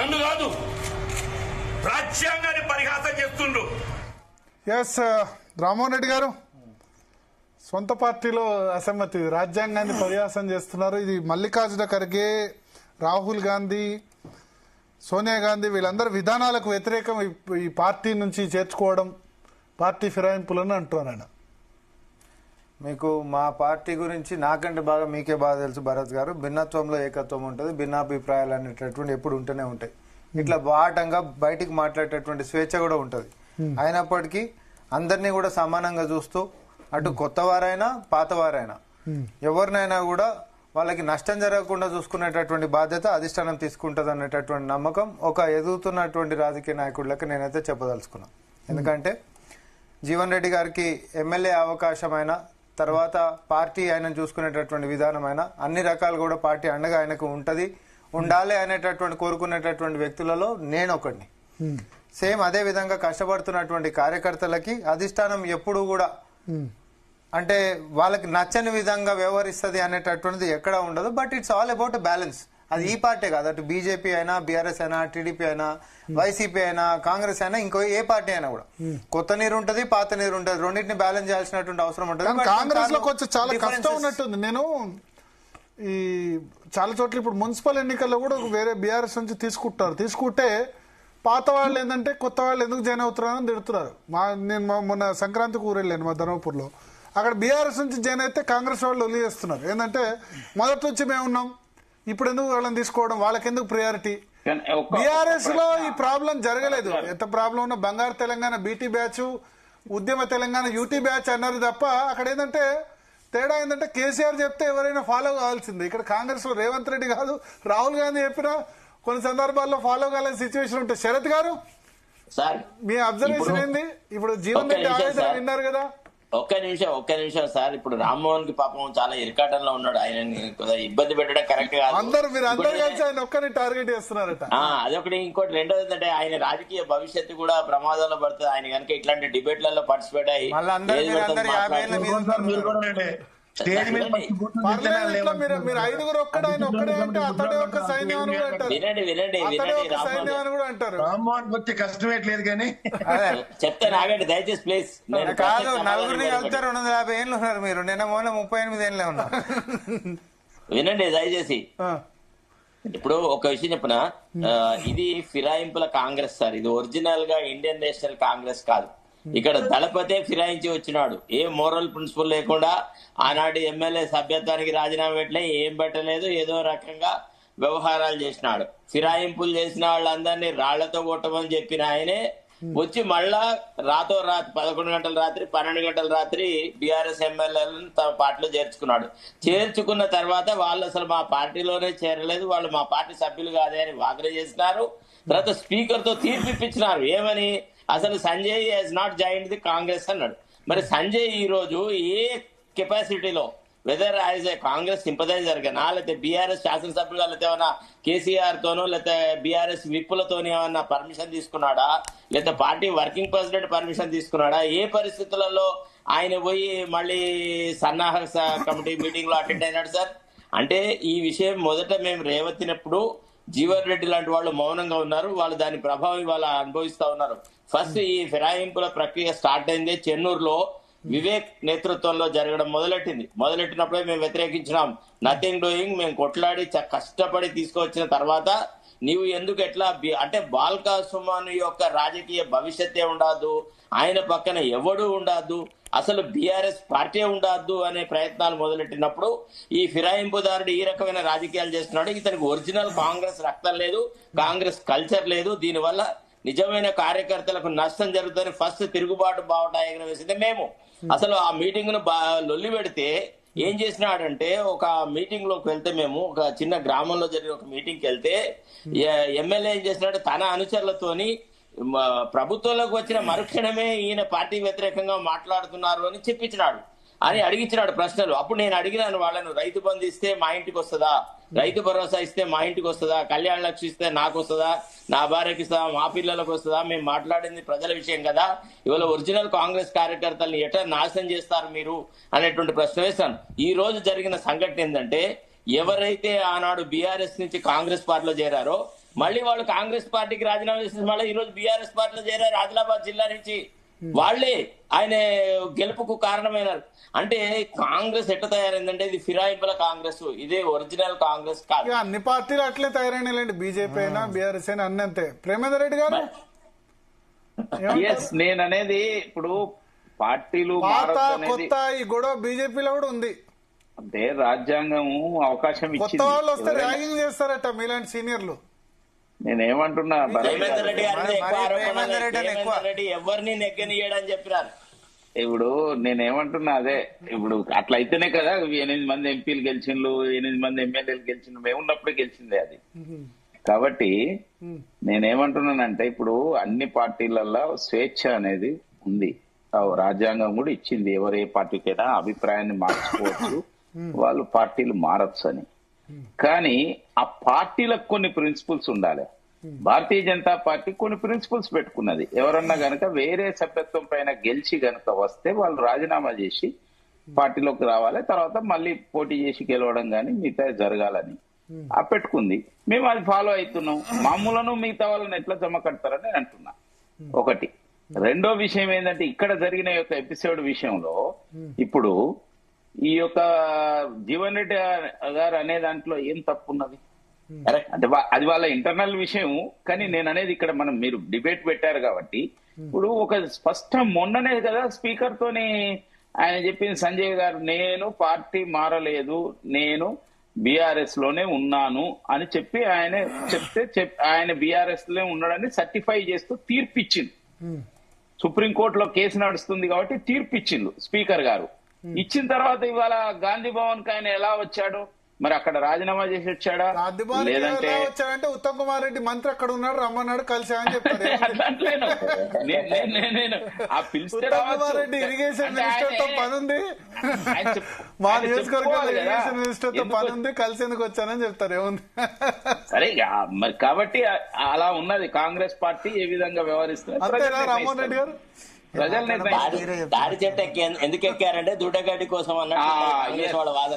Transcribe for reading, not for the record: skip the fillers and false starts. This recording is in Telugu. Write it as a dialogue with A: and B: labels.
A: నన్ను కాదు రాజ్యాంగాన్ని పరిహాసం చేస్తుండ్రు.
B: ఎస్ రామ్మోహన్ రెడ్డి గారు, సొంత పార్టీలో అసమ్మతి, రాజ్యాంగాన్ని పరిహాసం చేస్తున్నారు. ఇది మల్లికార్జున ఖర్గే, రాహుల్ గాంధీ, సోనియా గాంధీ వీళ్ళందరూ విధానాలకు వ్యతిరేకం ఈ పార్టీ నుంచి చేర్చుకోవడం, పార్టీ ఫిరాయింపులను అంటున్నారు ఆయన.
C: మీకు మా పార్టీ గురించి నాకంటే బాగా మీకే బాగా తెలుసు భరత్ గారు. భిన్నత్వంలో ఏకత్వం ఉంటుంది, భిన్నాభిప్రాయాలు అనేటటువంటి ఎప్పుడు ఉంటూనే ఉంటాయి. ఇట్లా బాటంగా బయటికి మాట్లాడేటటువంటి స్వేచ్ఛ కూడా ఉంటుంది. అయినప్పటికీ అందరినీ కూడా సమానంగా చూస్తూ అటు కొత్తవారైనా పాతవారైనా ఎవరినైనా కూడా వాళ్ళకి నష్టం జరగకుండా చూసుకునేటటువంటి బాధ్యత అధిష్టానం తీసుకుంటుంది అనేటటువంటి నమ్మకం ఒక ఎదుగుతున్నటువంటి రాజకీయ నాయకుడికి నేనైతే చెప్పదలుచుకున్నాను. ఎందుకంటే జీవన్ రెడ్డి గారికి ఎమ్మెల్యే అవకాశమైన తర్వాత పార్టీ ఆయన చూసుకునేటటువంటి విధానమైన అన్ని రకాలు కూడా పార్టీ అండగా ఆయనకు ఉంటది, ఉండాలి అనేటటువంటి కోరుకునేటటువంటి వ్యక్తులలో నేను ఒకడిని. సేమ్ అదే విధంగా కష్టపడుతున్నటువంటి కార్యకర్తలకి అధిష్టానం ఎప్పుడు కూడా అంటే వాళ్ళకి నచ్చని విధంగా వ్యవహరిస్తుంది అనేటటువంటిది ఎక్కడ ఉండదు. But it's all about balance. అది ఈ పార్టీ కాదు, అటు బీజేపీ అయినా, బీఆర్ఎస్ అయినా, టీడీపీ అయినా, వైసీపీ అయినా, కాంగ్రెస్ అయినా, ఇంకో ఏ పార్టీ అయినా కూడా కొత్త నీరు ఉంటది, పాత నీరు ఉంటది, రెండింటిని బ్యాలెన్స్ చేయాల్సినటువంటి అవసరం ఉంటుంది.
B: కాంగ్రెస్ లో కొంచెం చాలా కష్టం ఉన్నట్టుంది. నేను ఈ చాలా చోట్ల ఇప్పుడు మున్సిపల్ ఎన్నికల్లో కూడా వేరే బీఆర్ఎస్ నుంచి తీసుకుంటే పాత వాళ్ళు ఏంటంటే కొత్త వాళ్ళు ఎందుకు జాయిన్ అవుతున్నారని తిడుతున్నారు. నేను మొన్న సంక్రాంతికి ఊరెళ్ళాను మా ధర్మపూర్లో. అక్కడ బీఆర్ఎస్ నుంచి జాయిన్ అయితే కాంగ్రెస్ వాళ్ళు వదిలేస్తున్నారు. ఏంటంటే మొదటి నుంచి మేము ఉన్నాం, ఇప్పుడు ఎందుకు వాళ్ళని తీసుకోవడం, వాళ్ళకెందుకు ప్రయారిటీ. బీఆర్ఎస్ లో ఈ ప్రాబ్లం జరగలేదు. ఎంత ప్రాబ్లం ఉన్నా బంగారు తెలంగాణ బీటీ బ్యాచ్, ఉద్యమ తెలంగాణ యూటీ బ్యాచ్ అన్నారు తప్ప అక్కడ ఏంటంటే తేడా ఏంటంటే కేసీఆర్ చెప్తే ఎవరైనా ఫాలో కావాల్సిందే. ఇక్కడ కాంగ్రెస్ లో రేవంత్ రెడ్డి కాదు, రాహుల్ గాంధీ చెప్పినా కొన్ని సందర్భాల్లో ఫాలో కావాలని సిచ్యువేషన్ ఉంటుంది. శరత్ గారు, మీ అబ్జర్వేషన్ ఏంది? ఇప్పుడు జీవన్ రెడ్డి ఆవేదన విన్నారు కదా.
D: ఒక్క నిమిషం సార్. ఇప్పుడు రామ్మోహన్ కి పాపం చాలా ఇరకాటంలో ఉన్నాడు. ఆయన ఇబ్బంది పెట్టడం కరెక్ట్ కాదు.
B: మీరు అందరు కలిసి ఆయన ఒక్కరిని టార్గెట్ చేస్తున్నారట.
D: అదొకటి. ఇంకోటి రెండోది ఏంటంటే ఆయన రాజకీయ భవిష్యత్తు కూడా ప్రమాదంలో పడుతుంది. ఆయన కనుక ఇట్లాంటి డిబేట్లలో పార్టిసిపేట్ అయ్యి
B: మీరు ఐదుగురు ఒక్కడే అంటే అతడే ఒక సైన్యం అని కూడా అంటారు.
E: రామ్మోహన్ వచ్చే కష్టమేట్లేదు కానీ
D: చెప్తాను ఆగండి దయచేసి ప్లీజ్.
C: కాదు, నలుగురిని కలిస్తే 250 ఏళ్ళు ఉన్నారు మీరు. నిన్న మొన్న 38 ఏళ్ళే ఉన్నారు.
D: వినండి దయచేసి. ఇప్పుడు ఒక విషయం చెప్పిన, ఇది ఫిరాయింపుల కాంగ్రెస్ సార్. ఇది ఒరిజినల్ గా ఇండియన్ నేషనల్ కాంగ్రెస్ కాదు. ఇక్కడ దళపతే ఫిరాయించి వచ్చినాడు. ఏ మోరల్ ప్రిన్సిపల్ లేకుండా ఆనాటి ఎమ్మెల్యే సభ్యత్వానికి రాజీనామా పెట్టలే, ఏం పెట్టలేదు, ఏదో రకంగా వ్యవహారాలు చేసినాడు. ఫిరాయింపులు చేసిన వాళ్ళందరినీ రాళ్లతో కొట్టమని చెప్పిన ఆయనే వచ్చి మళ్ళా రాత్రి 11 గంటల రాత్రి 12 గంటల రాత్రి బీఆర్ఎస్ ఎమ్మెల్యేలను తమ పార్టీలో చేర్చుకున్న తర్వాత వాళ్ళు అసలు మా పార్టీలోనే చేరలేదు, వాళ్ళు మా పార్టీ సభ్యులు కాదే అని వాదన చేసినారు. తర్వాత స్పీకర్ తో తీర్పు ఇప్పించినారు. ఏమని? అసలు Sanjay he's not joined the Congress అన్నాడు. మరి సంజయ్ ఈ రోజు ఏ కెపాసిటీలో, whether as a Congress sympathizer గానా, లేకపోతే బీఆర్ఎస్ శాసనసభ్యులుగా, లేకపోతే ఏమన్నా కేసీఆర్ తోనో లేకపోతే బీఆర్ఎస్ విప్పులతోనో ఏమన్నా పర్మిషన్ తీసుకున్నాడా, లేకపోతే పార్టీ వర్కింగ్ ప్రెసిడెంట్ పర్మిషన్ తీసుకున్నాడా? ఏ పరిస్థితులలో ఆయన పోయి మళ్ళీ సన్నాహ కమిటీ మీటింగ్ లో అటెండ్ అయినాడు సార్? అంటే ఈ విషయం మొదట మేము రేవెత్తినప్పుడు జీవన్ రెడ్డి లాంటి వాళ్ళు మౌనంగా ఉన్నారు. వాళ్ళు దాని ప్రభావం ఇవాళ అనుభవిస్తా ఉన్నారు. ఫస్ట్ ఈ ఫిరాయింపుల ప్రక్రియ స్టార్ట్ అయింది చెన్నూరులో వివేక్ నేతృత్వంలో జరగడం మొదలెట్టినప్పుడే మేము వ్యతిరేకించినాం. Nothing doing. మేము కొట్లాడి కష్టపడి తీసుకొచ్చిన తర్వాత నీవు ఎందుకు ఎట్లా అంటే బాల్కా సుమన్ యొక్క రాజకీయ భవిష్యత్తే ఉండదు, ఆయన పక్కన ఎవడు ఉండదు, అసలు బీఆర్ఎస్ పార్టీ ఉండద్దు అనే ప్రయత్నాలు మొదలెట్టినప్పుడు ఈ ఫిరాయింపుదారుడు ఈ రకమైన రాజకీయాలు చేస్తున్నాడు. ఇతనికి ఒరిజినల్ కాంగ్రెస్ రక్తం లేదు, కాంగ్రెస్ కల్చర్ లేదు. దీనివల్ల నిజమైన కార్యకర్తలకు నష్టం జరుగుతుందని ఫస్ట్ తిరుగుబాటు బావటా ఎగరవేసింది మేము. అసలు ఆ మీటింగ్ ను లొల్లి పెడితే ఏం చేసినాడంటే, ఒక మీటింగ్ లోకి వెళ్తే, మేము ఒక చిన్న గ్రామంలో జరిగిన ఒక మీటింగ్కి వెళ్తే ఎమ్మెల్యే ఏం చేసినాడు, తన అనుచరులతోని ప్రభుత్వంలోకి వచ్చిన మరుక్షణమే ఈయన పార్టీ వ్యతిరేకంగా మాట్లాడుతున్నారు అని చెప్పించినాడు అని అడిగించినాడు ప్రశ్నలు. అప్పుడు నేను అడిగినాను వాళ్ళను, రైతు బంధు ఇస్తే మా ఇంటికి వస్తుందా, రైతు భరోసా ఇస్తే మా ఇంటికి వస్తుందా, కళ్యాణ లక్ష్మి ఇస్తే నాకు వస్తుందా, నా భార్యకి ఇస్తుందా, మా పిల్లలకు వస్తుందా? మేము మాట్లాడింది ప్రజల విషయం కదా. ఇవాళ ఒరిజినల్ కాంగ్రెస్ కార్యకర్తలను ఎట్లా నాశనం చేస్తారు మీరు అనేటువంటి ప్రశ్న వేశాను. ఈ రోజు జరిగిన సంఘటన ఏంటంటే, ఎవరైతే ఆనాడు బీఆర్ఎస్ నుంచి కాంగ్రెస్ పార్టీలో చేరారో మళ్ళీ వాళ్ళు కాంగ్రెస్ పార్టీకి రాజీనామా చేసి మళ్ళీ ఈ రోజు బీఆర్ఎస్ పార్టీలో చేరారు ఆదిలాబాద్ జిల్లా నుంచి. వాళ్లే ఆయన గెలుపుకు కారణమైనారు. అంటే కాంగ్రెస్ ఎట్లా తయారైందంటే ఇది ఫిరాయింపుల కాంగ్రెస్, ఇదే ఒరిజినల్ కాంగ్రెస్ కాదు.
B: ఇక అన్ని పార్టీలు అట్లే తయారైనాయండి, బీజేపీ అయినా బీఆర్ఎస్ అయినా అన్ని అంతే. ప్రేమేందర్ రెడ్డి గారు
A: నేను అనేది ఇప్పుడు పార్టీలు
B: పాత
A: మారొచ్చు
B: కొత్త ఈ గొడవ బీజేపీలో కూడా ఉంది.
A: అంటే రాజ్యాంగము అవకాశం
B: కొత్త వాళ్ళు వస్తే
A: ఇచ్చింది.
B: ర్యాగింగ్ చేస్తారట మీలాంటి సీనియర్లు.
A: నేనేమంటున్నా భరత్
D: రేవంత్ రెడ్డి గారి మీద ఎక్కువ ఆరోపణలు
C: రేవంత్ రెడ్డి అని ఎక్కువ.
D: రేవంత్ రెడ్డి ఎవరిని నెగ్గనియడని చెప్పినారు.
A: ఇప్పుడు నేనేమంటున్నా అదే, ఇప్పుడు అట్లా అయితేనే కదా 8 మంది ఎంపీలు గెలిచిండ్రు, 8 మంది ఎమ్మెల్యేలు గెలిచిండ్రు, మేము ఉన్నప్పుడే గెలిచిందే అది. కాబట్టి నేనేమంటున్నానంటే ఇప్పుడు అన్ని పార్టీలలో స్వేచ్ఛ అనేది ఉంది, రాజ్యాంగం కూడా ఇచ్చింది. ఎవరు ఏ పార్టీకైనా అభిప్రాయాన్ని మార్చుకోవచ్చు, వాళ్ళు పార్టీలు మారచ్చు అని. కానీ ఆ పార్టీలకు కొన్ని ప్రిన్సిపల్స్ ఉండాలి. భారతీయ జనతా పార్టీ కొన్ని ప్రిన్సిపల్స్ పెట్టుకున్నది. ఎవరన్నా గనక వేరే సభ్యత్వం పైన గెలిచి గనక వస్తే వాళ్ళు రాజీనామా చేసి పార్టీలోకి రావాలి, తర్వాత మళ్ళీ పోటీ చేసి గెలవడం కానీ మిగతా జరగాలని ఆ పెట్టుకుంది. మేము అది ఫాలో అవుతున్నాం. మామూలను మిగతా వాళ్ళని ఎట్లా జమ కడతారని నేను అంటున్నా. ఒకటి. రెండో విషయం ఏంటంటే ఇక్కడ జరిగిన యొక్క ఎపిసోడ్ విషయంలో ఇప్పుడు ఈ యొక్క జీవన్ రెడ్డి గారు అనే దాంట్లో ఏం తప్పున్నది అంటే అది వాళ్ళ ఇంటర్నల్ విషయం. కానీ నేను అనేది ఇక్కడ మీరు డిబేట్ పెట్టారు కాబట్టి ఇప్పుడు ఒక స్పష్టం మొన్ననే కదా స్పీకర్ తోని ఆయన చెప్పింది సంజయ్ గారు, నేను పార్టీ మారలేదు, నేను బీఆర్ఎస్ లోనే ఉన్నాను అని చెప్పి ఆయన చెప్తే ఆయన బీఆర్ఎస్ లో ఉన్నాడని సర్టిఫై చేస్తూ తీర్పిచ్చింది. సుప్రీంకోర్టులో కేసు నడుస్తుంది కాబట్టి తీర్పిచ్చిండు స్పీకర్ గారు. ఇచ్చిన తర్వాత ఇవాళ గాంధీ భవన్ కి ఆయన ఎలా వచ్చాడు? మరి అక్కడ రాజీనామా చేసి వచ్చాడా? లేదంటే
B: వచ్చాడంటే ఉత్తమ్ కుమార్ రెడ్డి మంత్రి అక్కడ ఉన్నాడు, రమ్మన్నాడు, కలిసి అని చెప్తాడు.
A: అట్లేను నేను ఆ పిలిస్తే
B: ఉత్తమ్ కుమార్ రెడ్డి ఇరిగేషన్ మినిస్టర్ తో పని ఉంది, మా నియోజకవర్గంలో ఇరిగేషన్ మినిస్టర్ తో పని ఉంది, కలిసి ఎందుకు వచ్చానని చెప్తారు. ఏముంది
A: సరే మరి. కాబట్టి అలా ఉన్నది కాంగ్రెస్ పార్టీ ఏ విధంగా వ్యవహరిస్తుంది.
B: అంతేనా రామ్మోహన్ రెడ్డి గారు?
A: ప్రజలు నిర్ణయిస్తారు.
D: దాడి చెట్టు ఎందుకు ఎక్కారంటే దుడ్డగడ్డి కోసం అన్నట్టు కాంగ్రెస్ వాళ్ళ వాదన.